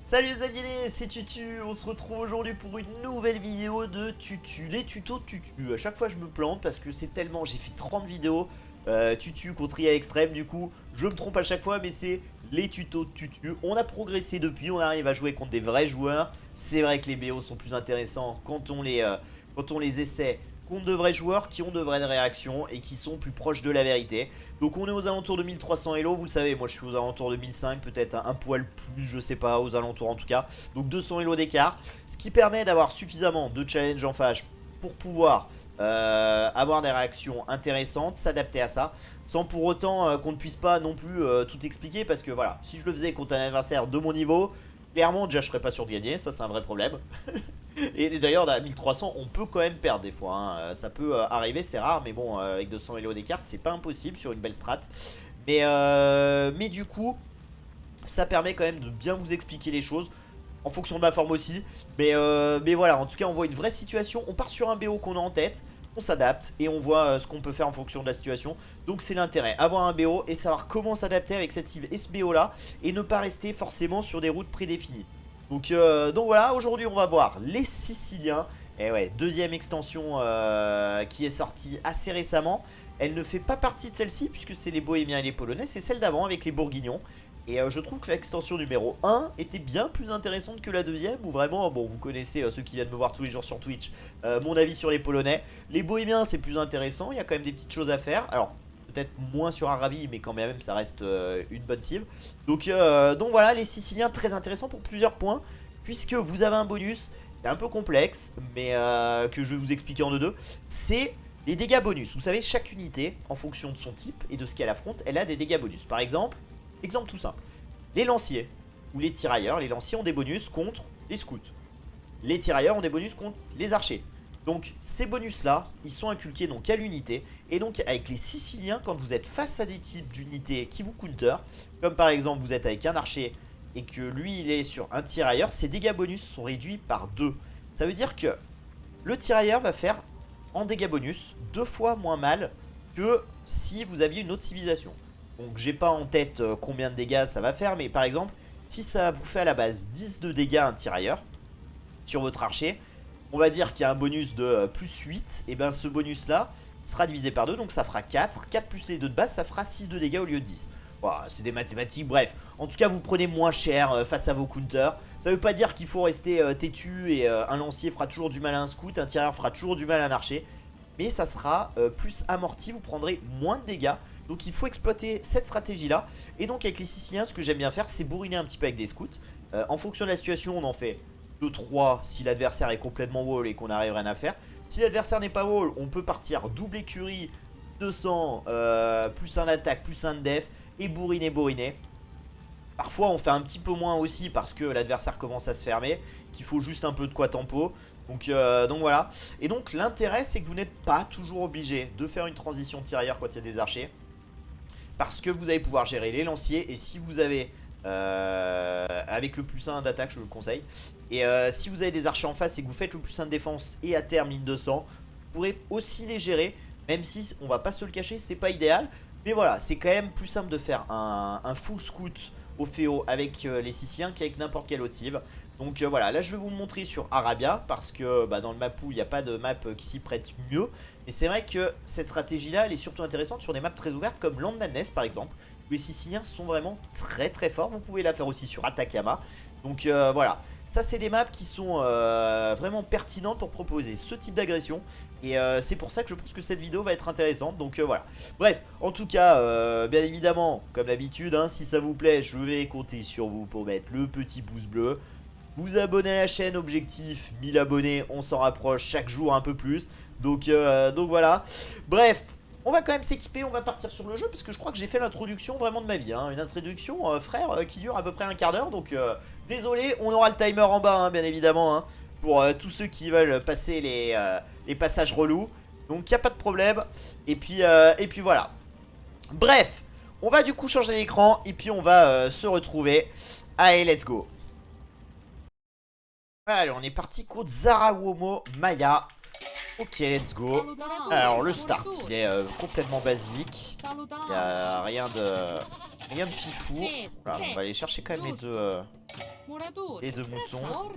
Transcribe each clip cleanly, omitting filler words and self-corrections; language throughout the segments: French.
Salut les aliénés, c'est Tutu, on se retrouve aujourd'hui pour une nouvelle vidéo de Tutu, les tutos de Tutu. À chaque fois je me plante parce que c'est tellement, j'ai fait 30 vidéos, Tutu contre IA extrême, du coup je me trompe à chaque fois mais c'est les tutos de Tutu. On a progressé depuis, on arrive à jouer contre des vrais joueurs. C'est vrai que les BO sont plus intéressants quand on les essaie contre de vrais joueurs qui ont de vraies réactions et qui sont plus proches de la vérité. Donc on est aux alentours de 1300 Elo, vous le savez, moi je suis aux alentours de 1005, peut-être un poil plus, je sais pas, aux alentours en tout cas. Donc 200 Elo d'écart, ce qui permet d'avoir suffisamment de challenge en phase pour pouvoir avoir des réactions intéressantes, s'adapter à ça, sans pour autant qu'on ne puisse pas non plus tout expliquer, parce que voilà, si je le faisais contre un adversaire de mon niveau, clairement déjà je serais pas sûr de gagner, ça c'est un vrai problème. Et d'ailleurs à 1300 on peut quand même perdre des fois hein. Ça peut arriver, c'est rare, mais bon avec 200 Elo d'écart c'est pas impossible sur une belle strat. Mais du coup ça permet quand même de bien vous expliquer les choses en fonction de ma forme aussi. Mais voilà, en tout cas on voit une vraie situation, on part sur un BO qu'on a en tête, on s'adapte et on voit ce qu'on peut faire en fonction de la situation. Donc c'est l'intérêt, avoir un BO et savoir comment s'adapter avec cette cible et ce BO là, et ne pas rester forcément sur des routes prédéfinies. Donc voilà, aujourd'hui on va voir les Siciliens. Et ouais, deuxième extension qui est sortie assez récemment. Elle ne fait pas partie de celle-ci puisque c'est les Bohémiens et les Polonais, c'est celle d'avant avec les Bourguignons. Et je trouve que l'extension numéro 1 était bien plus intéressante que la deuxième, où vraiment, bon vous connaissez ceux qui viennent me voir tous les jours sur Twitch, mon avis sur les Polonais. Les Bohémiens c'est plus intéressant, il y a quand même des petites choses à faire. Alors peut-être moins sur Arabie, mais quand même ça reste une bonne cible. Donc voilà, les Siciliens très intéressants pour plusieurs points, puisque vous avez un bonus, c'est un peu complexe, mais que je vais vous expliquer en deux. C'est les dégâts bonus. Vous savez, chaque unité, en fonction de son type et de ce qu'elle affronte, elle a des dégâts bonus. Par exemple, exemple tout simple, les lanciers ou les tirailleurs. Les lanciers ont des bonus contre les scouts. Les tirailleurs ont des bonus contre les archers. Donc ces bonus là, ils sont inculqués donc à l'unité. Et donc avec les Siciliens, quand vous êtes face à des types d'unités qui vous counter, comme par exemple vous êtes avec un archer et que lui il est sur un tirailleur, ses dégâts bonus sont réduits par 2. Ça veut dire que le tirailleur va faire en dégâts bonus 2 fois moins mal que si vous aviez une autre civilisation. Donc j'ai pas en tête combien de dégâts ça va faire, mais par exemple si ça vous fait à la base 10 de dégâts un tirailleur sur votre archer, on va dire qu'il y a un bonus de plus 8, et bien ce bonus là sera divisé par 2, donc ça fera 4. 4 plus les 2 de base, ça fera 6 de dégâts au lieu de 10. Voilà, c'est des mathématiques, bref. En tout cas vous prenez moins cher face à vos counters. Ça veut pas dire qu'il faut rester têtu et un lancier fera toujours du mal à un scout, un tireur fera toujours du mal à un archer. Mais ça sera plus amorti, vous prendrez moins de dégâts. Donc il faut exploiter cette stratégie là. Et donc avec les Siciliens, ce que j'aime bien faire, c'est bourriner un petit peu avec des scouts. En fonction de la situation, on en fait 2-3 si l'adversaire est complètement wall et qu'on n'arrive rien à faire. Si l'adversaire n'est pas wall, on peut partir double écurie, 200, plus un attaque, plus un def, et bourriner. Parfois on fait un petit peu moins aussi parce que l'adversaire commence à se fermer, qu'il faut juste un peu de quoi tempo. Donc voilà. Et donc l'intérêt c'est que vous n'êtes pas toujours obligé de faire une transition tirailleur quand il y a des archers, parce que vous allez pouvoir gérer les lanciers. Et si vous avez avec le plus 1 d'attaque, je le conseille. Et si vous avez des archers en face et que vous faites le plus 1 de défense et à terme 1200, vous pourrez aussi les gérer. Même si on va pas se le cacher, c'est pas idéal. Mais voilà, c'est quand même plus simple de faire un full scout au Féo avec les Siciliens qu'avec n'importe quelle autre cible. Donc voilà, là je vais vous montrer sur Arabia, parce que dans le mapou il n'y a pas de map qui s'y prête mieux. Mais c'est vrai que cette stratégie là elle est surtout intéressante sur des maps très ouvertes comme Land Madness par exemple, où les Siciliens sont vraiment très très forts. Vous pouvez la faire aussi sur Atacama. Donc voilà, ça c'est des maps qui sont vraiment pertinentes pour proposer ce type d'agression. Et c'est pour ça que je pense que cette vidéo va être intéressante. Donc voilà, bref, en tout cas bien évidemment comme d'habitude hein, si ça vous plaît je vais compter sur vous pour mettre le petit pouce bleu, vous abonner à la chaîne, objectif 1000 abonnés, on s'en rapproche chaque jour un peu plus. Donc voilà, bref, on va quand même s'équiper, on va partir sur le jeu, parce que je crois que j'ai fait l'introduction vraiment de ma vie hein. Une introduction frère qui dure à peu près un quart d'heure. Donc désolé, on aura le timer en bas hein, bien évidemment hein, pour tous ceux qui veulent passer les passages relous. Donc il n'y a pas de problème. Et puis voilà. Bref, on va du coup changer l'écran et puis on va se retrouver. Allez, let's go. Allez, on est parti contre Zarawomo Maya. Ok, let's go. Alors, le start, il est complètement basique. Il n'y a rien Rien de fifou. Voilà, on va aller chercher quand même les deux moutons. Hop,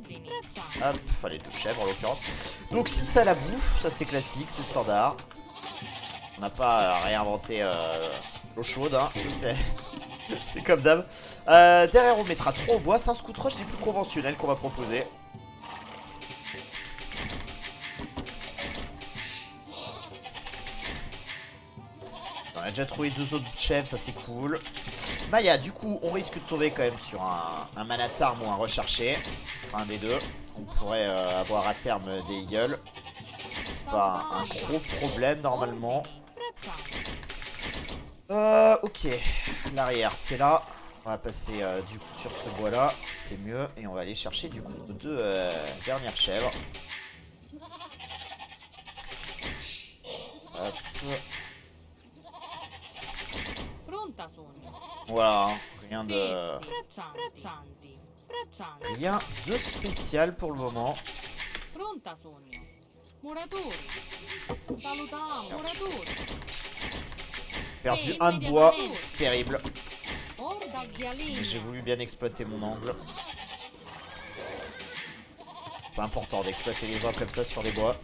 enfin les deux chèvres en l'occurrence. Donc 6 à la bouffe, ça c'est classique, c'est standard. On n'a pas réinventé l'eau chaude, hein. Ça c'est comme d'hab. Derrière on mettra 3 au bois, c'est un scout rush des plus conventionnels qu'on va proposer. On a déjà trouvé 2 autres chefs, ça c'est cool. Maya, du coup, on risque de tomber quand même sur un Manatarm ou un recherché. Ce sera un des deux. On pourrait avoir à terme des Eagles. C'est pas un gros problème normalement. Ok, l'arrière c'est là. On va passer du coup sur ce bois là, c'est mieux. Et on va aller chercher du coup nos deux dernières chèvres. Hop. Voilà, rien de spécial pour le moment. Perdu un de bois, c'est terrible. J'ai voulu bien exploiter mon angle. C'est important d'exploiter les angles comme ça sur les bois.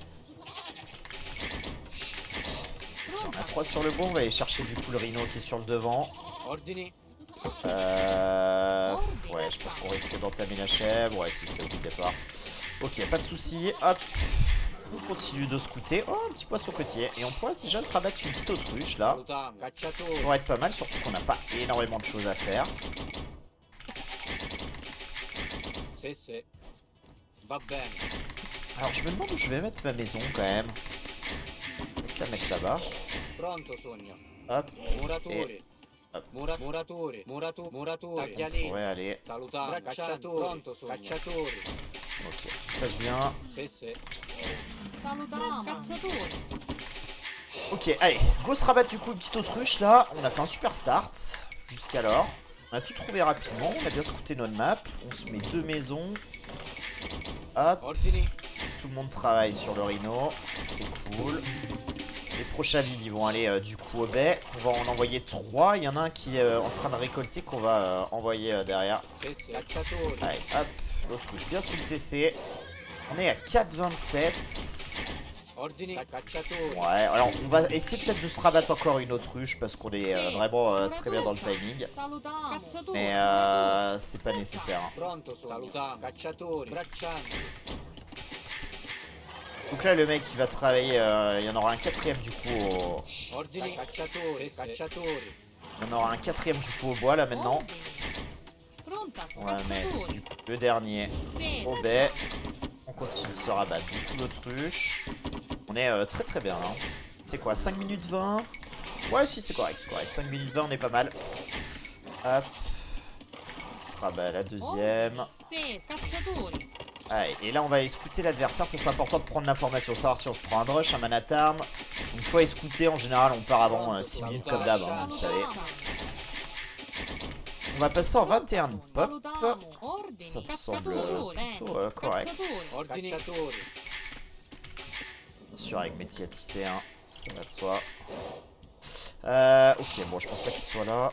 On a 3 sur le bon, on va aller chercher du coup le rhino qui est sur le devant. Ouais, je pense qu'on risque d'entamer la chèvre. Ouais, si c'est obligatoire. Ok, pas de soucis. Hop, on continue de scouter. Oh, un petit poisson côtier. Et on pourrait déjà se rabattre une petite autruche là. Ça pourrait être pas mal, surtout qu'on n'a pas énormément de choses à faire. Alors, je me demande où je vais mettre ma maison quand même. Je vais la mettre là-bas. Hop. Et... Hop. On pourrait aller. Ok, tout se passe bien. Ok, allez, go se rabattre du coup une petite autruche là. On a fait un super start jusqu'alors. On a tout trouvé rapidement, on a bien scouté notre map. On se met 2 maisons. Hop. Tout le monde travaille sur le rhino, c'est cool. Les prochains lignes ils vont aller du coup au baie. On va en envoyer 3. Il y en a un qui est en train de récolter qu'on va envoyer derrière. Allez, hop, l'autruche bien sous le TC. On est à 4,27. Ouais, alors on va essayer peut-être de se rabattre encore une autruche parce qu'on est vraiment très bien dans le timing. Mais c'est pas nécessaire. Hein. Donc là le mec il va travailler, il y en aura un 4ème du coup Il y en aura un 4ème du coup au bois là maintenant. On va mettre du coup le dernier au baie. On continue de se rabattre du coup l'autruche. On est très très bien là. C'est quoi, 5 minutes 20? Ouais si c'est correct, 5 minutes 20 on est pas mal. Hop. On se rabat la deuxième. Allez, et là on va aller scouter l'adversaire, ça c'est important de prendre l'information, savoir si on se prend un rush, un Manatarm. Une fois scouter, en général on part avant 6 minutes comme d'hab, hein, vous le savez. On va passer en 21 pop. Ça me semble plutôt correct. Bien sûr avec mes à tisser, hein, ça va de soi. Ok, bon je pense pas qu'il soit là.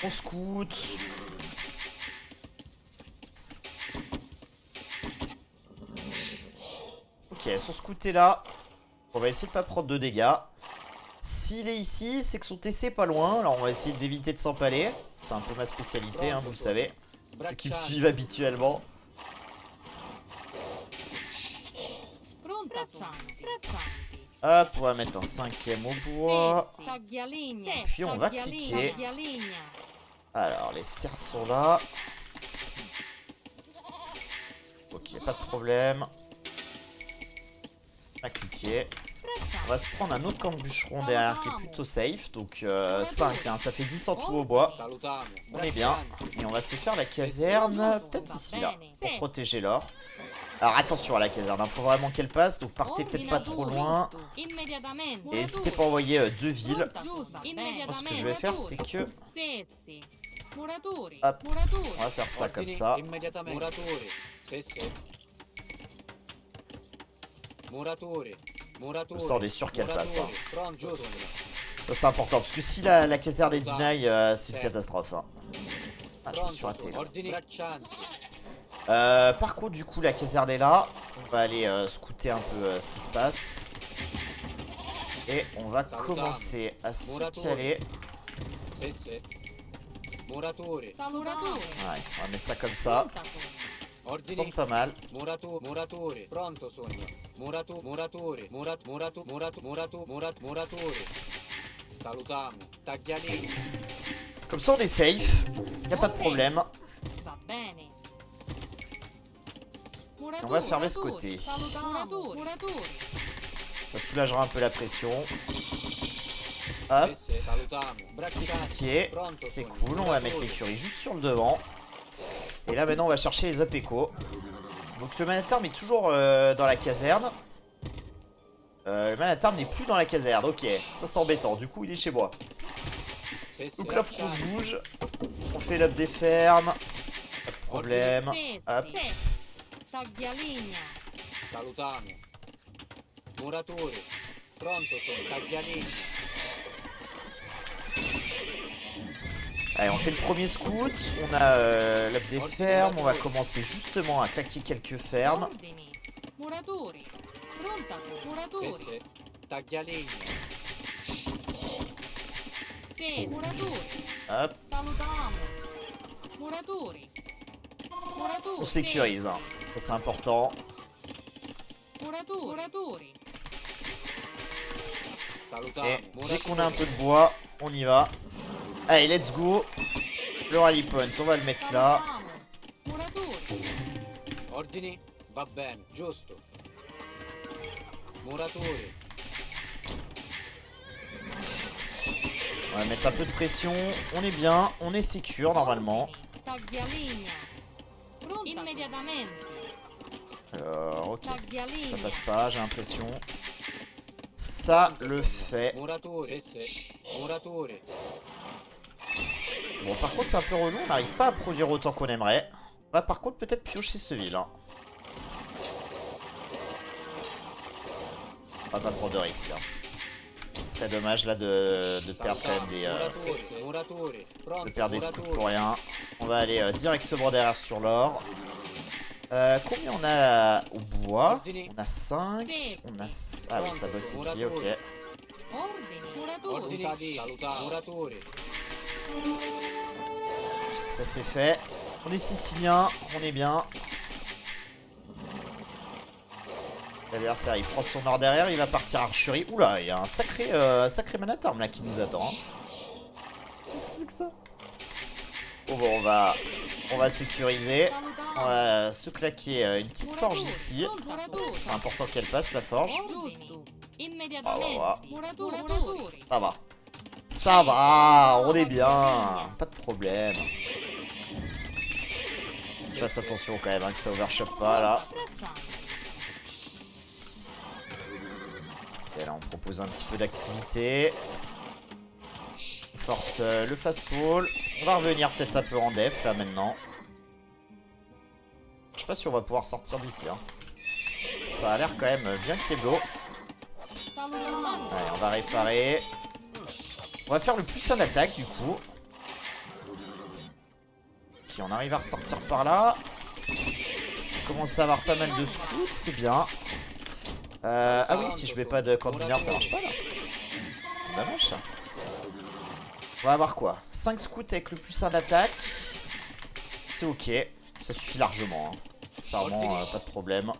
On scout. Ok, son scout est là. On va essayer de pas prendre de dégâts. S'il est ici, c'est que son TC est pas loin. Alors on va essayer d'éviter de s'empaler. C'est un peu ma spécialité, hein, vous le savez. Ceux qui me suivent habituellement. Hop, on va mettre un 5ème au bois. Puis on va cliquer. Alors, les cerfs sont là. Ok, pas de problème. On va cliquer. On va se prendre un autre camp de bûcheron derrière qui est plutôt safe. Donc 5, hein, ça fait 10 en tout au bois. On est bien. Et on va se faire la caserne, peut-être ici là, pour protéger l'or. Alors attention à la caserne, il faut vraiment qu'elle passe, donc partez peut-être pas trop loin. Et n'hésitez pas à envoyer 2 villes. Moi, ce que je vais faire, c'est que... Hop, on va faire ça comme ça. Comme ça on est sûr qu'elle passe. Hein. Ça c'est important parce que si la caserne est deny, c'est une catastrophe. Hein. Ah, je me suis raté. Par contre du coup la caserne est là. On va aller scouter un peu ce qui se passe. Et on va commencer à se caler. Ouais, on va mettre ça comme ça. Ça semble pas mal. Comme ça on est safe. Y a pas de problème. Et on va fermer ce côté. Ça soulagera un peu la pression. Hop. C'est cliqué. C'est cool. On va mettre l'écurie juste sur le devant. Et là maintenant on va chercher les up echo. Donc le man-at-arm est toujours dans la caserne. Le man-at-arm n'est plus dans la caserne. Ok, ça c'est embêtant. Du coup il est chez moi. Donc là faut qu'on se bouge. On fait l'up des fermes. Pas de problème. Hop. Allez, on fait le premier scout. On a l'up des fermes. On va commencer justement à claquer quelques fermes. Hop. On sécurise, hein. Ça c'est important. Et dès qu'on a un peu de bois, on y va. Allez, let's go. Le rally point, on va le mettre là. On va mettre un peu de pression. On est bien, on est sécure normalement. Alors, ok. Ça passe pas, j'ai l'impression. Ça le fait. Bon, par contre, c'est un peu relou. On n'arrive pas à produire autant qu'on aimerait. On va par contre peut-être piocher ce ville. Hein. On va pas prendre de risque. Hein. Ce serait dommage là de perdre quand même de perdre des scouts pour rien. On va aller directement derrière sur l'or. Combien on a au bois? On a 5. On a... Ah oui, ça bosse ici, ok. Ça c'est fait. On est sicilien, on est bien. L'adversaire il prend son or derrière, il va partir archerie. Oula, il y a un sacré man-at-arm là qui nous attend. Hein. Qu'est-ce que c'est que ça? Bon, on va sécuriser. On va se claquer une petite forge ici. C'est important qu'elle passe la forge. Ça va. Ça va, on est bien. Pas de problème. Je fasse attention quand même hein, que ça overshot pas là. Et là on propose un petit peu d'activité. On force le fast wall. On va revenir peut-être un peu en def là maintenant. Je sais pas si on va pouvoir sortir d'ici. Hein. Ça a l'air quand même bien keblo. Allez, on va réparer. On va faire le plus en attaque du coup. Ok, on arrive à ressortir par là. On commence à avoir pas mal de scouts, c'est bien. Ah oui, si je mets pas de camp de mineurs, ça marche pas là. C'est dommage ça. On va avoir quoi? 5 scouts avec le plus en attaque. C'est ok. Ça suffit largement. Hein. Ça vraiment pas de problème. Ok,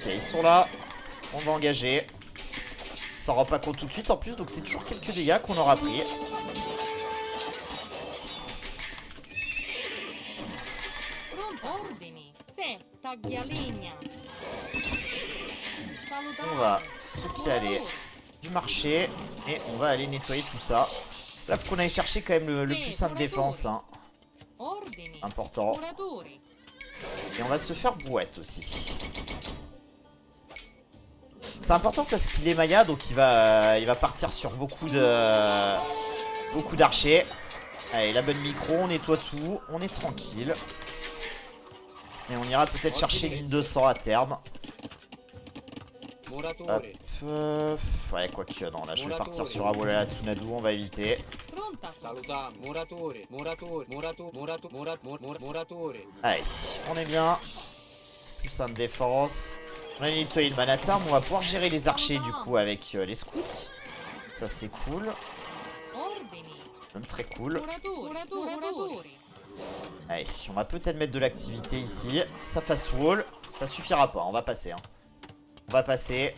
ils sont là. On va engager. Ça rend pas compte tout de suite en plus, donc c'est toujours quelques dégâts qu'on aura pris. On va se caler du marché et on va aller nettoyer tout ça. Là, faut qu'on aille chercher quand même le plus sain de défense. Hein. Important. Et on va se faire bouette aussi. C'est important parce qu'il est Maya, donc il va partir sur beaucoup d'archers. Allez, la bonne micro, on nettoie tout, on est tranquille. Et on ira peut-être chercher une 200 à terme. Hop. Ouais, quoique, non, là je vais partir sur Awolala Tsunadu, on va éviter. Allez, on est bien. Plus un de défense. On a nettoyé le Manatarm, on va pouvoir gérer les archers du coup avec les scouts. Ça c'est cool. Même très cool. Allez, on va peut-être mettre de l'activité ici. Ça face wall, ça suffira pas, on va passer. Hein. On va passer.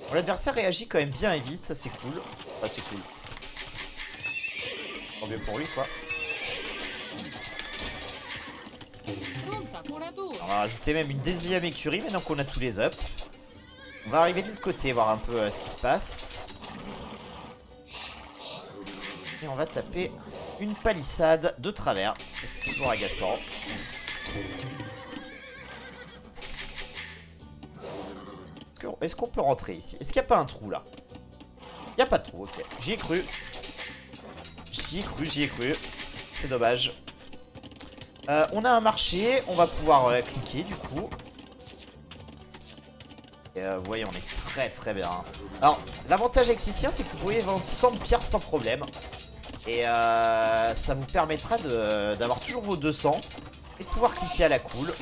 Bon, l'adversaire réagit quand même bien et vite, ça c'est cool. Enfin, c'est cool. Tant mieux pour lui, quoi. On va rajouter même une 10e écurie maintenant qu'on a tous les ups. On va arriver de l'autre côté, voir un peu ce qui se passe. Et on va taper une palissade de travers. Ça c'est toujours agaçant. Est-ce qu'on peut rentrer ici? Est-ce qu'il n'y a pas un trou là? Il n'y a pas de trou, ok. J'y ai cru. J'y ai cru, j'y ai cru. C'est dommage. On a un marché, on va pouvoir cliquer du coup. Et vous voyez, on est très très bien. Alors, l'avantage avec Sicien, c'est que vous pouvez vendre 100 pierres sans problème. Et ça vous permettra d'avoir toujours vos 200 et de pouvoir cliquer à la cool.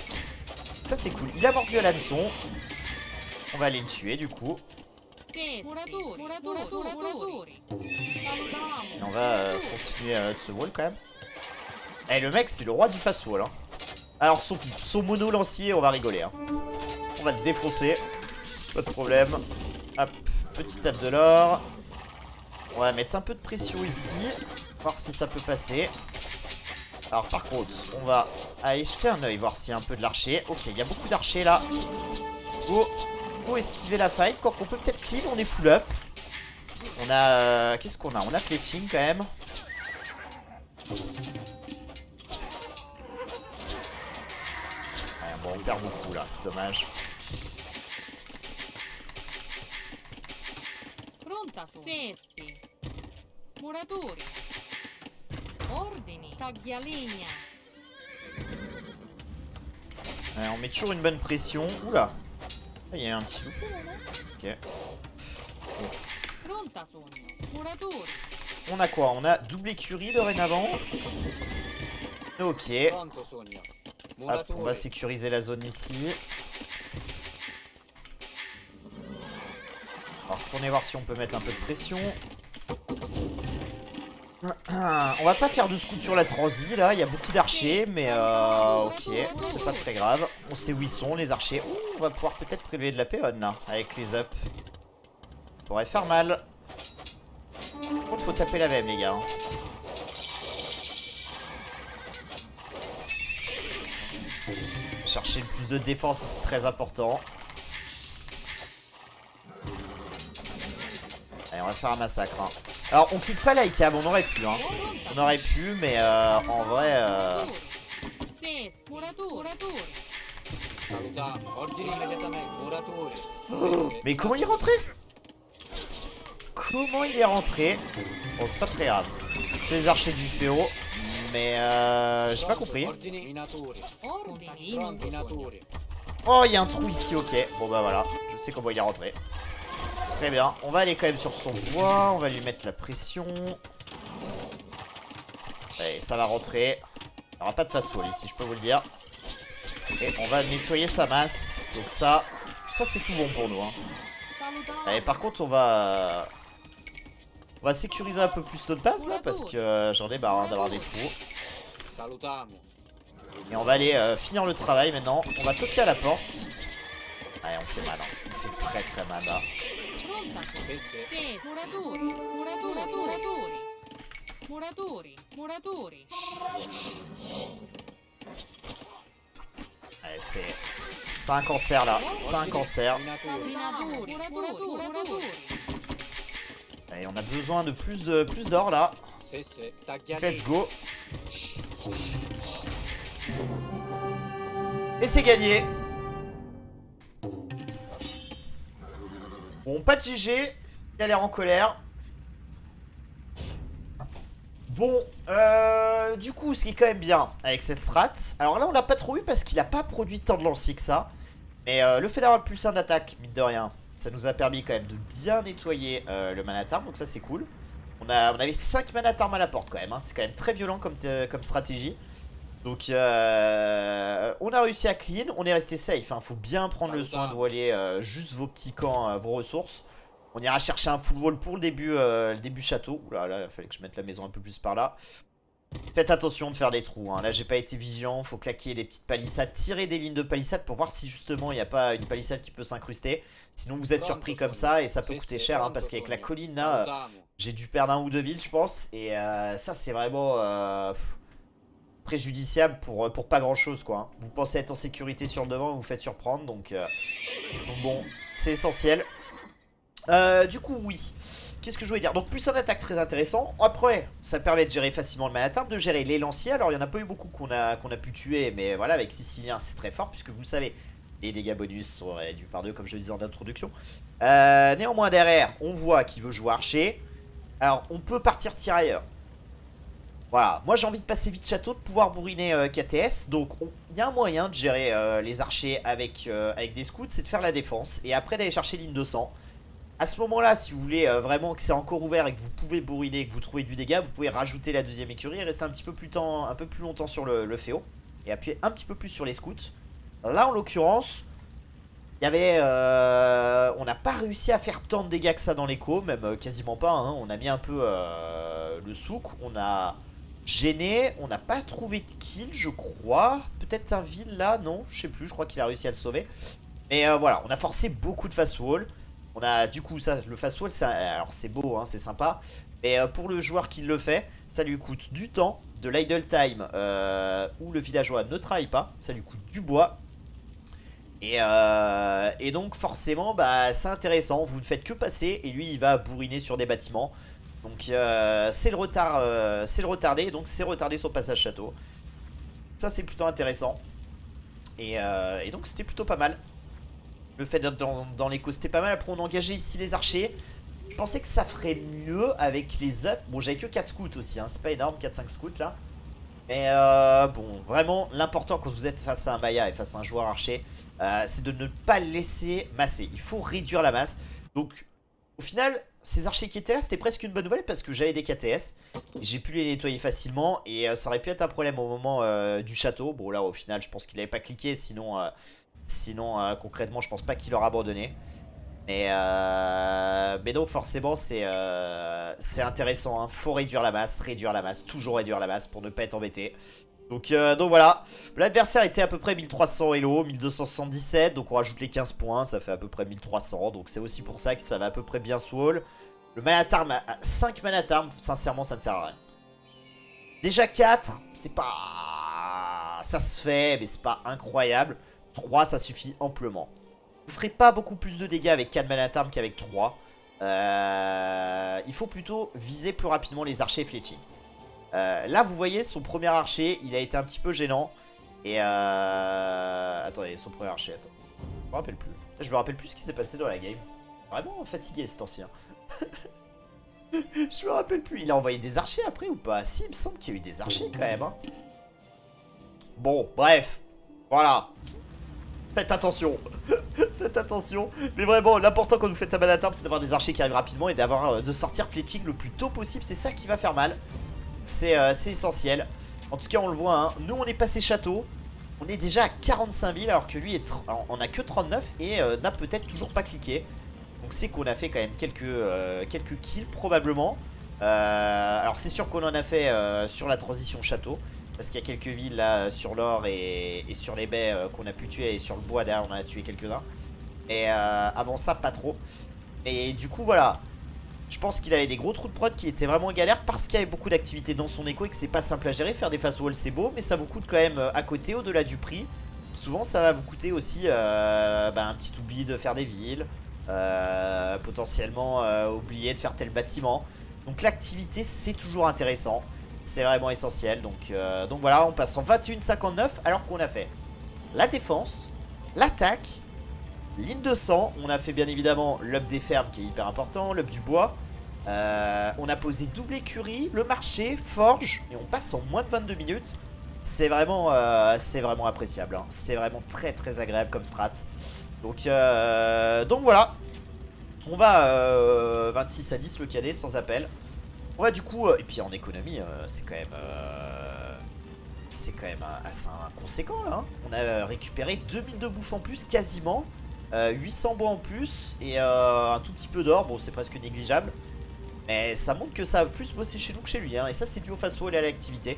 Ça c'est cool. Il a mordu à l'hameçon. On va aller le tuer du coup. Et on va continuer de se wall quand même. Eh, le mec, c'est le roi du fast wall. Hein. Alors, son mono lancier, on va rigoler. Hein. On va le défoncer. Pas de problème. Hop, petit tape de l'or. On va mettre un peu de pression ici. Voir si ça peut passer. Alors, par contre, on va aller jeter un oeil, voir s'il y a un peu de l'archer. Ok, il y a beaucoup d'archers là. Faut esquiver la faille. Quoi qu'on peut peut-être clean, on est full up. On a... qu'est-ce qu'on a? On a fletching quand même. Bon, on perd beaucoup là, c'est dommage. On met toujours une bonne pression. Oula, il y a un petit loupé là, non? Ok. On a quoi? On a double écurie dorénavant. Ok. Hop, on va sécuriser la zone ici. On va retourner voir si on peut mettre un peu de pression. On va pas faire de scout sur la transi là, il y a beaucoup d'archers, mais ok, c'est pas très grave. On sait où ils sont les archers. Ouh, on va pouvoir peut-être prélever de la péonne là, avec les ups. Ça pourrait faire mal. Par contre, faut taper la même les gars. Chercher le plus de défense, c'est très important. Allez, on va faire un massacre. Hein. Alors, on clique pas like, on aurait pu. Hein. On aurait pu, mais en vrai... Mais comment il est rentré? Comment il est rentré? Bon, c'est pas très grave. C'est les archers du Féo. Mais j'ai pas compris. Oh, il y a un trou ici, ok. Bon bah voilà, je sais comment il est rentré. Très bien, on va aller quand même sur son bois. On va lui mettre la pression. Allez, ça va rentrer. Il n'y aura pas de fast wall ici, je peux vous le dire. Et on va nettoyer sa masse. Donc ça c'est tout bon pour nous. Hein. Allez, par contre, on va sécuriser un peu plus notre base là, parce que j'en ai marre hein, d'avoir des trous. Et on va aller finir le travail maintenant. On va toquer à la porte. Allez, on fait mal. Hein. On fait très très mal là. Allez, c'est un cancer là. C'est un cancer. Allez, on a besoin de plus d'or là. Let's go. Et c'est gagné. Bon, pas de GG. Il a l'air en colère. Bon, du coup, ce qui est quand même bien avec cette strat, alors là on l'a pas trop eu parce qu'il a pas produit tant de lanciers que ça, mais le fait d'avoir plus 1 d'attaque, mine de rien, ça nous a permis quand même de bien nettoyer le Manatarm, donc ça c'est cool. On avait 5 Manatarm à la porte quand même, hein. C'est quand même très violent comme stratégie. Donc on a réussi à clean, on est resté safe, hein. Faut bien prendre le soin de voiler juste vos petits camps, vos ressources. On ira chercher un full wall pour le début château. Oula, là, il fallait que je mette la maison un peu plus par là. Faites attention de faire des trous, hein. Là j'ai pas été vigilant, faut claquer des petites palissades, tirer des lignes de palissades pour voir si justement il n'y a pas une palissade qui peut s'incruster. Sinon vous êtes surpris comme ça et ça peut coûter cher, hein, parce qu'avec la colline là, j'ai dû perdre 1 ou 2 villes je pense. Et ça c'est vraiment préjudiciable pour pas grand chose quoi, hein. Vous pensez être en sécurité sur le devant et vous vous faites surprendre, donc bon, c'est essentiel. Du coup oui, qu'est-ce que je voulais dire? Donc plus 1 attaque très intéressant. Après ça permet de gérer facilement le Manatarm, de gérer les lanciers. Alors il n'y en a pas eu beaucoup qu'on a pu tuer, mais voilà, avec Sicilien c'est très fort puisque vous le savez, les dégâts bonus sont réduits par 2 comme je le disais en introduction. Néanmoins derrière on voit qu'il veut jouer archer. Alors on peut partir tirailleur. Voilà, moi j'ai envie de passer vite château, de pouvoir bourriner KTS. Donc il y a un moyen de gérer les archers avec des scouts, c'est de faire la défense et après d'aller chercher ligne de sang. À ce moment là, si vous voulez vraiment que c'est encore ouvert et que vous pouvez bourriner et que vous trouvez du dégât, vous pouvez rajouter la deuxième écurie et rester un peu plus longtemps sur le Féo. Et appuyer un petit peu plus sur les scouts. Là en l'occurrence, il y avait, on n'a pas réussi à faire tant de dégâts que ça dans l'écho, même quasiment pas, hein. On a mis un peu le souk, on a gêné, on n'a pas trouvé de kill je crois. Peut-être un ville là, non, je sais plus, je crois qu'il a réussi à le sauver. Mais voilà, on a forcé beaucoup de fast wall. On a du coup ça, le fast wall, alors c'est beau, hein, c'est sympa. Mais pour le joueur qui le fait, ça lui coûte du temps, de l'idle time où le villageois ne travaille pas. Ça lui coûte du bois. Et donc forcément bah, c'est intéressant, vous ne faites que passer et lui il va bourriner sur des bâtiments. Donc c'est le retardé, donc c'est retardé son passage château. Ça c'est plutôt intéressant. Et donc c'était plutôt pas mal. Le fait d'être dans l'écho c'était pas mal. Après on a engagé ici les archers. Je pensais que ça ferait mieux avec les up. Bon j'avais que 4 scouts aussi, hein. C'est pas énorme 4-5 scouts là. Mais bon, vraiment, l'important quand vous êtes face à un Maya et face à un joueur archer, c'est de ne pas le laisser masser. Il faut réduire la masse. Donc, au final, ces archers qui étaient là, c'était presque une bonne nouvelle parce que j'avais des KTS. J'ai pu les nettoyer facilement et ça aurait pu être un problème au moment du château. Bon, là, au final, je pense qu'il n'avait pas cliqué. Sinon, concrètement, je pense pas qu'il aurait abandonné. Mais donc forcément c'est intéressant, hein. Faut réduire la masse, toujours réduire la masse pour ne pas être embêté. Donc voilà, l'adversaire était à peu près 1300 Elo, 1277, donc on rajoute les 15 points, ça fait à peu près 1300, donc c'est aussi pour ça que ça va à peu près bien swall. Le Manatarm à 5 Manatarm, sincèrement ça ne sert à rien. Déjà 4, c'est pas... ça se fait, mais c'est pas incroyable. 3 ça suffit amplement. Vous ferez pas beaucoup plus de dégâts avec 4 Manatarm qu'avec 3. Il faut plutôt viser plus rapidement les archers fletching. Là vous voyez son premier archer, il a été un petit peu gênant. Et attendez, son premier archer, attends. Je me rappelle plus. Je me rappelle plus ce qui s'est passé dans la game. Vraiment fatigué cet ancien. Je me rappelle plus. Il a envoyé des archers après ou pas? Si, il me semble qu'il y a eu des archers quand même, hein. Bon, bref. Voilà. Faites attention. Faites attention. Mais vraiment, l'important quand vous faites un Manatarm, c'est d'avoir des archers qui arrivent rapidement et de sortir fletching le plus tôt possible. C'est ça qui va faire mal. C'est essentiel. En tout cas, on le voit, hein. Nous, on est passé château. On est déjà à 45 villes alors que lui on a que 39 et n'a peut-être toujours pas cliqué. Donc c'est qu'on a fait quand même quelques kills probablement. Alors c'est sûr qu'on en a fait sur la transition château. Parce qu'il y a quelques villes là sur l'or et sur les baies qu'on a pu tuer. Et sur le bois derrière on en a tué quelques-uns. Et avant ça pas trop. Et du coup voilà, je pense qu'il avait des gros trous de prod qui étaient vraiment galère. Parce qu'il y avait beaucoup d'activités dans son écho et que c'est pas simple à gérer. Faire des fast walls c'est beau, mais ça vous coûte quand même à côté, au-delà du prix. Souvent ça va vous coûter aussi un petit oubli de faire des villes. Potentiellement oublier de faire tel bâtiment. Donc l'activité c'est toujours intéressant. C'est vraiment essentiel, donc voilà, on passe en 21,59 alors qu'on a fait la défense, l'attaque, ligne de sang. On a fait bien évidemment l'up des fermes qui est hyper important, l'up du bois. On a posé double écurie, le marché, forge, et on passe en moins de 22 minutes. C'est vraiment appréciable, hein. C'est vraiment très très agréable comme strat. Donc voilà. On va 26 à 10 le cadet sans appel. On va du coup, et puis en économie, c'est quand même assez conséquent là, hein. On a récupéré 2000 de bouffe en plus quasiment, 800 bois en plus et un tout petit peu d'or. Bon, c'est presque négligeable, mais ça montre que ça a plus bossé chez nous que chez lui, hein. Et ça, c'est dû au faso et à l'activité.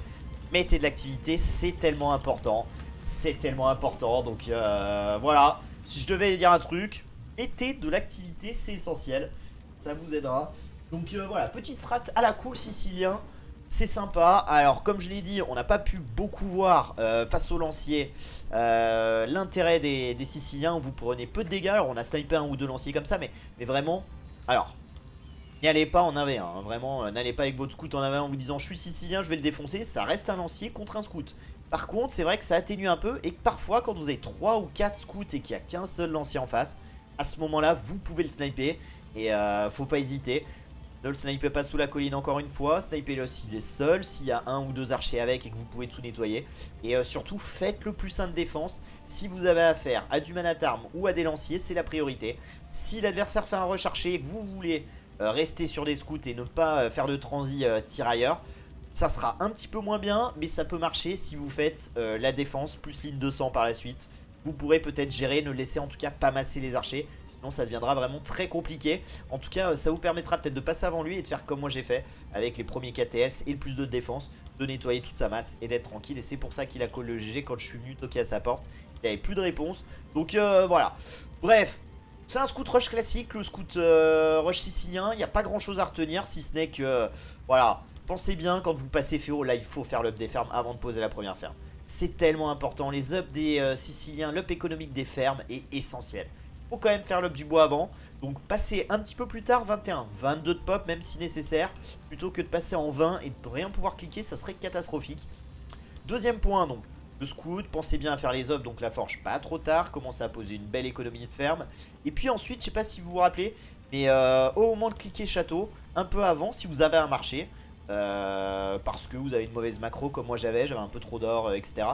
Mettez de l'activité, c'est tellement important. C'est tellement important. Donc voilà, si je devais dire un truc, mettez de l'activité, c'est essentiel. Ça vous aidera. Donc voilà, petite strat à la cool sicilien. C'est sympa. Alors comme je l'ai dit, on n'a pas pu beaucoup voir face aux lanciers l'intérêt des Siciliens. Vous prenez peu de dégâts. Alors on a snipé un ou deux lanciers comme ça, mais vraiment. Alors n'y allez pas en 1v1, hein. Vraiment n'allez pas avec votre scout en 1v1 en vous disant je suis Sicilien, je vais le défoncer. Ça reste un lancier contre un scout. Par contre c'est vrai que ça atténue un peu. Et que parfois quand vous avez 3 ou 4 scouts et qu'il n'y a qu'un seul lancier en face, à ce moment là vous pouvez le sniper. Et faut pas hésiter. Ne le snipez pas sous la colline encore une fois. Snipez-le s'il est seul, s'il y a un ou deux archers avec et que vous pouvez tout nettoyer. Et surtout faites le plus sain de défense. Si vous avez affaire à du man at armes ou à des lanciers, c'est la priorité. Si l'adversaire fait un rush archer et que vous voulez rester sur des scouts et ne pas faire de transi tirailleur, ça sera un petit peu moins bien, mais ça peut marcher si vous faites la défense plus ligne de sang par la suite. Vous pourrez peut-être gérer, ne laissez en tout cas pas masser les archers. Sinon ça deviendra vraiment très compliqué. En tout cas ça vous permettra peut-être de passer avant lui et de faire comme moi j'ai fait avec les premiers KTS et le plus de défense, de nettoyer toute sa masse et d'être tranquille. Et c'est pour ça qu'il a call le GG quand je suis venu toquer à sa porte. Il n'y avait plus de réponse. Donc voilà. Bref, c'est un scout rush classique, le scout rush sicilien. Il n'y a pas grand chose à retenir si ce n'est que voilà, pensez bien quand vous passez Féo, là il faut faire l'up des fermes avant de poser la première ferme. C'est tellement important, les ups des Siciliens, l'up économique des fermes est essentiel. Faut quand même faire l'up du bois avant. Donc passer un petit peu plus tard, 21, 22 de pop même si nécessaire, plutôt que de passer en 20 et de rien pouvoir cliquer, ça serait catastrophique. Deuxième point donc, le scout, pensez bien à faire les ups, donc la forge pas trop tard, commencez à poser une belle économie de ferme. Et puis ensuite, je sais pas si vous vous rappelez, mais au moment de cliquer château, un peu avant, si vous avez un marché, parce que vous avez une mauvaise macro comme moi j'avais un peu trop d'or, etc.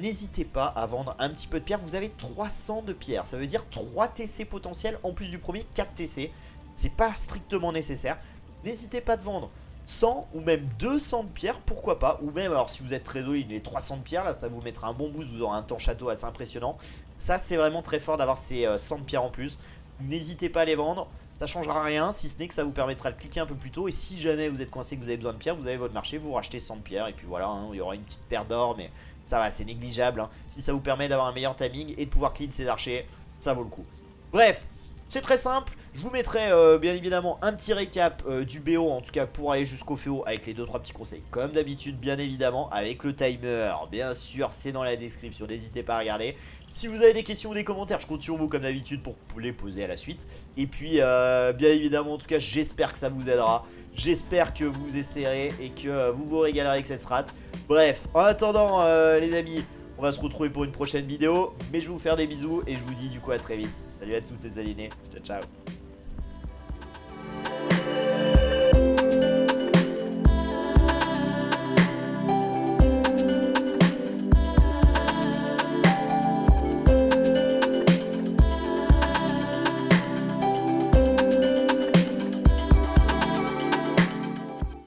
N'hésitez pas à vendre un petit peu de pierre. Vous avez 300 de pierre, ça veut dire 3 TC potentiels en plus du premier, 4 TC. C'est pas strictement nécessaire. N'hésitez pas de vendre 100 ou même 200 de pierre, pourquoi pas. Ou même, alors si vous êtes très doué, les 300 de pierre, là ça vous mettra un bon boost, vous aurez un temps château assez impressionnant. Ça c'est vraiment très fort d'avoir ces 100 de pierre en plus. N'hésitez pas à les vendre. Ça changera rien si ce n'est que ça vous permettra de cliquer un peu plus tôt. Et si jamais vous êtes coincé que vous avez besoin de pierre, vous avez votre marché, vous rachetez 100 de pierre. Et puis voilà, hein, il y aura une petite paire d'or, mais ça va, c'est négligeable, hein. Si ça vous permet d'avoir un meilleur timing et de pouvoir clean ses archers, ça vaut le coup. Bref, c'est très simple. Je vous mettrai bien évidemment un petit récap du BO, en tout cas pour aller jusqu'au FEO avec les 2-3 petits conseils. Comme d'habitude, bien évidemment, avec le timer. Bien sûr, c'est dans la description, n'hésitez pas à regarder. Si vous avez des questions ou des commentaires, je compte sur vous comme d'habitude pour les poser à la suite. Et puis, bien évidemment, en tout cas, j'espère que ça vous aidera. J'espère que vous essayerez et que vous vous régalerez avec cette strat. Bref, en attendant, les amis, on va se retrouver pour une prochaine vidéo. Mais je vais vous faire des bisous et je vous dis du coup à très vite. Salut à tous les aliénés. Ciao, ciao.